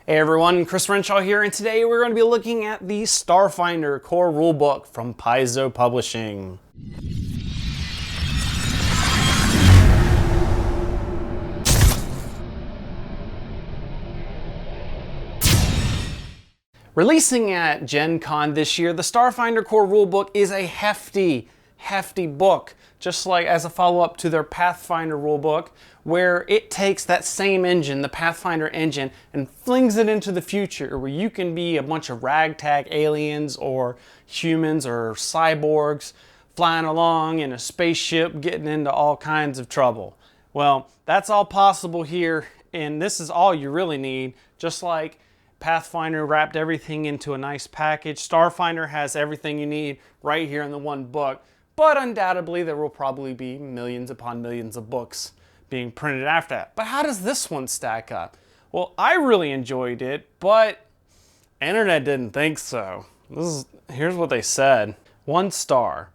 Hey everyone, Chris Renshaw here, and today we're going to be looking at the Starfinder core rulebook from Paizo Publishing. Releasing at Gen Con this year, the Starfinder core rulebook is a hefty book, just like as a follow-up to their Pathfinder rulebook, where it takes that same engine, the Pathfinder engine, and flings it into the future, where you can be a bunch of ragtag aliens or humans or cyborgs flying along in a spaceship getting into all kinds of trouble. Well, that's all possible here, and this is all you really need. Just like Pathfinder wrapped everything into a nice package, Starfinder has everything you need right here in the one book. But undoubtedly, there will probably be millions upon millions of books being printed after that. But how does this one stack up? Well, I really enjoyed it, but internet didn't think so. Here's what they said. 1 star.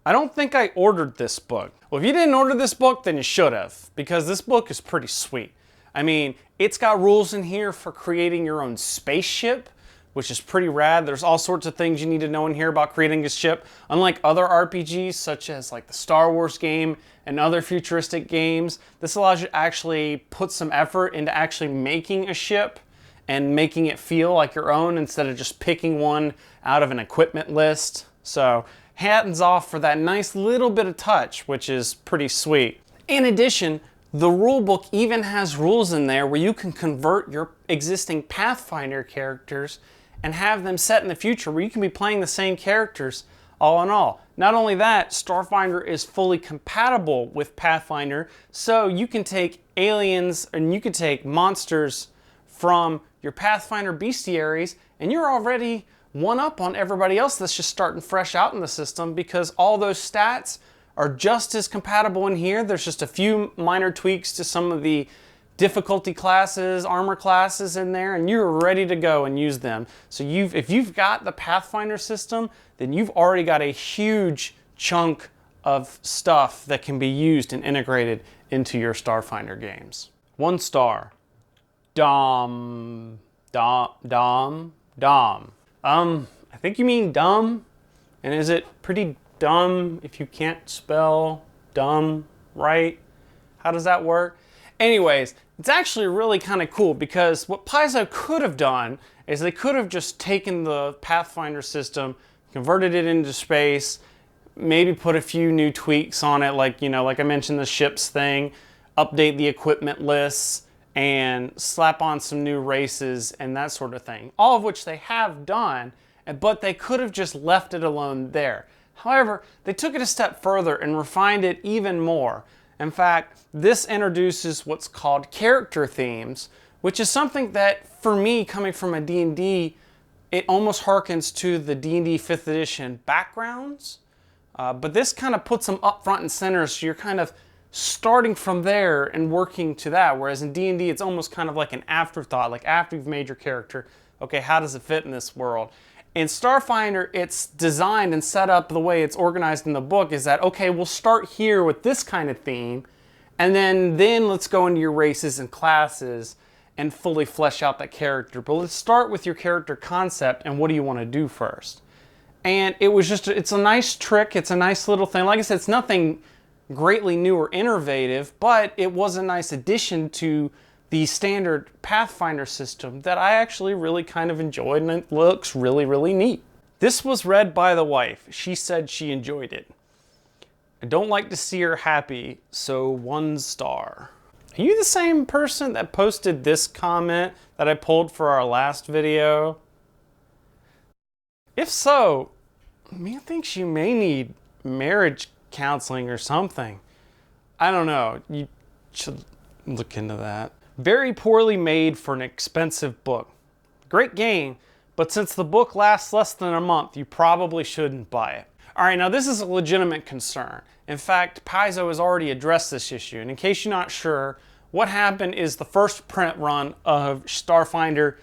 I don't think I ordered this book. Well, if you didn't order this book, then you should have, because this book is pretty sweet. I mean, it's got rules in here for creating your own spaceship, which is pretty rad. There's all sorts of things you need to know in here about creating a ship. Unlike other RPGs, such as like the Star Wars game and other futuristic games, this allows you to actually put some effort into actually making a ship and making it feel like your own instead of just picking one out of an equipment list. So, hands off for that nice little bit of touch, which is pretty sweet. In addition, the rulebook even has rules in there where you can convert your existing Pathfinder characters and have them set in the future where you can be playing the same characters all in all. Not only that, Starfinder is fully compatible with Pathfinder, so you can take aliens and you can take monsters from your Pathfinder bestiaries, and you're already one up on everybody else that's just starting fresh out in the system, because all those stats are just as compatible in here. There's just a few minor tweaks to some of the difficulty classes, armor classes in there, and you're ready to go and use them. So if you've got the Pathfinder system, then you've already got a huge chunk of stuff that can be used and integrated into your Starfinder games. 1 star. Dom. I think you mean dumb. And is it pretty dumb if you can't spell dumb right? How does that work? Anyways, it's actually really kind of cool, because what Paizo could have done is they could have just taken the Pathfinder system, converted it into space, maybe put a few new tweaks on it, like, you know, like I mentioned, the ships thing, update the equipment lists, and slap on some new races and that sort of thing. All of which they have done, but they could have just left it alone there. However, they took it a step further and refined it even more. In fact, this introduces what's called character themes, which is something that, for me, coming from a D&D, it almost harkens to the D&D 5th edition backgrounds. But this kind of puts them up front and center, so you're kind of starting from there and working to that. Whereas in D&D, it's almost kind of like an afterthought, like after you've made your character, okay, how does it fit in this world? In Starfinder, it's designed and set up the way it's organized in the book is that, okay, we'll start here with this kind of theme, and then let's go into your races and classes and fully flesh out that character. But let's start with your character concept and what do you want to do first. And it was just, it's a nice trick, it's a nice little thing. Like I said, it's nothing greatly new or innovative, but it was a nice addition to the standard Pathfinder system that I actually really kind of enjoyed, and it looks really, really neat. This was read by the wife. She said she enjoyed it. I don't like to see her happy, so 1 star. Are you the same person that posted this comment that I pulled for our last video? If so, methinks you may need marriage counseling or something. I don't know. You should look into that. Very poorly made for an expensive book. Great game, but since the book lasts less than a month, you probably shouldn't buy it. All right, now this is a legitimate concern. In fact, Paizo has already addressed this issue. And in case you're not sure, what happened is the first print run of Starfinder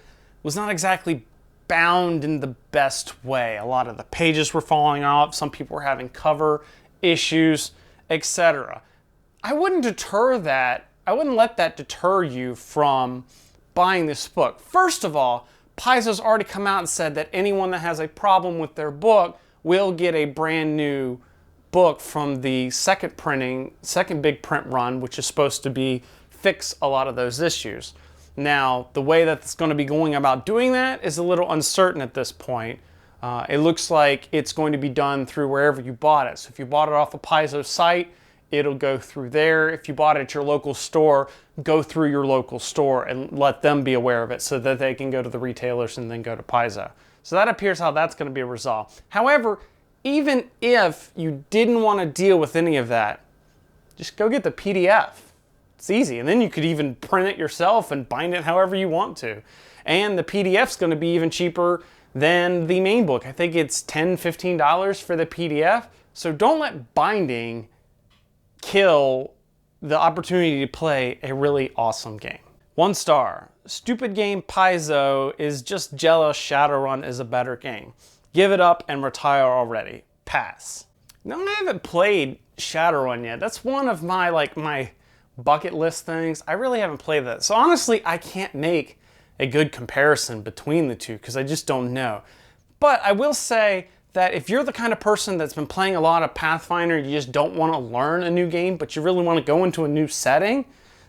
was not exactly bound in the best way. A lot of the pages were falling off. Some people were having cover issues, etc. I wouldn't let that deter you from buying this book. First of all, Paizo's already come out and said that anyone that has a problem with their book will get a brand new book from the second big print run, which is supposed to fix a lot of those issues. Now, the way that it's going to be going about doing that is a little uncertain at this point. It looks like it's going to be done through wherever you bought it. So if you bought it off a Paizo site, it'll go through there. If you bought it at your local store, go through your local store and let them be aware of it so that they can go to the retailers and then go to Paizo. So that appears how that's going to be resolved. However, even if you didn't want to deal with any of that, just go get the PDF. It's easy. And then you could even print it yourself and bind it however you want to. And the PDF's going to be even cheaper than the main book. I think it's $10, $15 for the PDF. So don't let binding kill the opportunity to play a really awesome game. 1 star. Stupid game Paizo is just jealous Shadowrun is a better game. Give it up and retire already. Pass. No, I haven't played Shadowrun yet. That's one of my bucket list things. I really haven't played that. So honestly, I can't make a good comparison between the two because I just don't know. But I will say that if you're the kind of person that's been playing a lot of Pathfinder, you just don't want to learn a new game, but you really want to go into a new setting,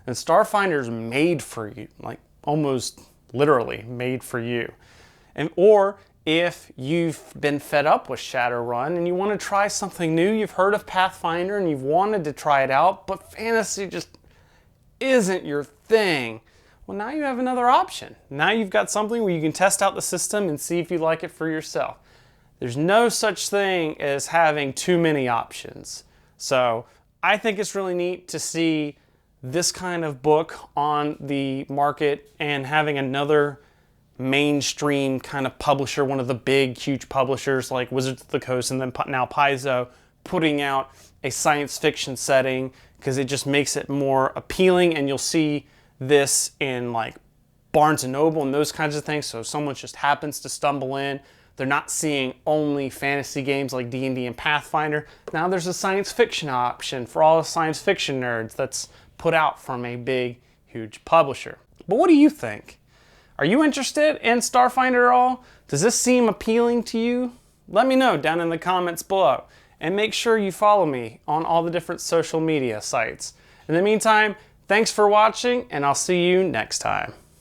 then Starfinder is made for you, like almost literally made for you. Or if you've been fed up with Shadowrun and you want to try something new, you've heard of Pathfinder and you've wanted to try it out, but fantasy just isn't your thing. Well, now you have another option. Now you've got something where you can test out the system and see if you like it for yourself. There's no such thing as having too many options. So I think it's really neat to see this kind of book on the market and having another mainstream kind of publisher, one of the big, huge publishers like Wizards of the Coast and then now Paizo, putting out a science fiction setting because it just makes it more appealing, and you'll see this in like Barnes & Noble and those kinds of things. So if someone just happens to stumble in, they're not seeing only fantasy games like D&D and Pathfinder. Now there's a science fiction option for all the science fiction nerds that's put out from a big, huge publisher. But what do you think? Are you interested in Starfinder at all? Does this seem appealing to you? Let me know down in the comments below. And make sure you follow me on all the different social media sites. In the meantime, thanks for watching, and I'll see you next time.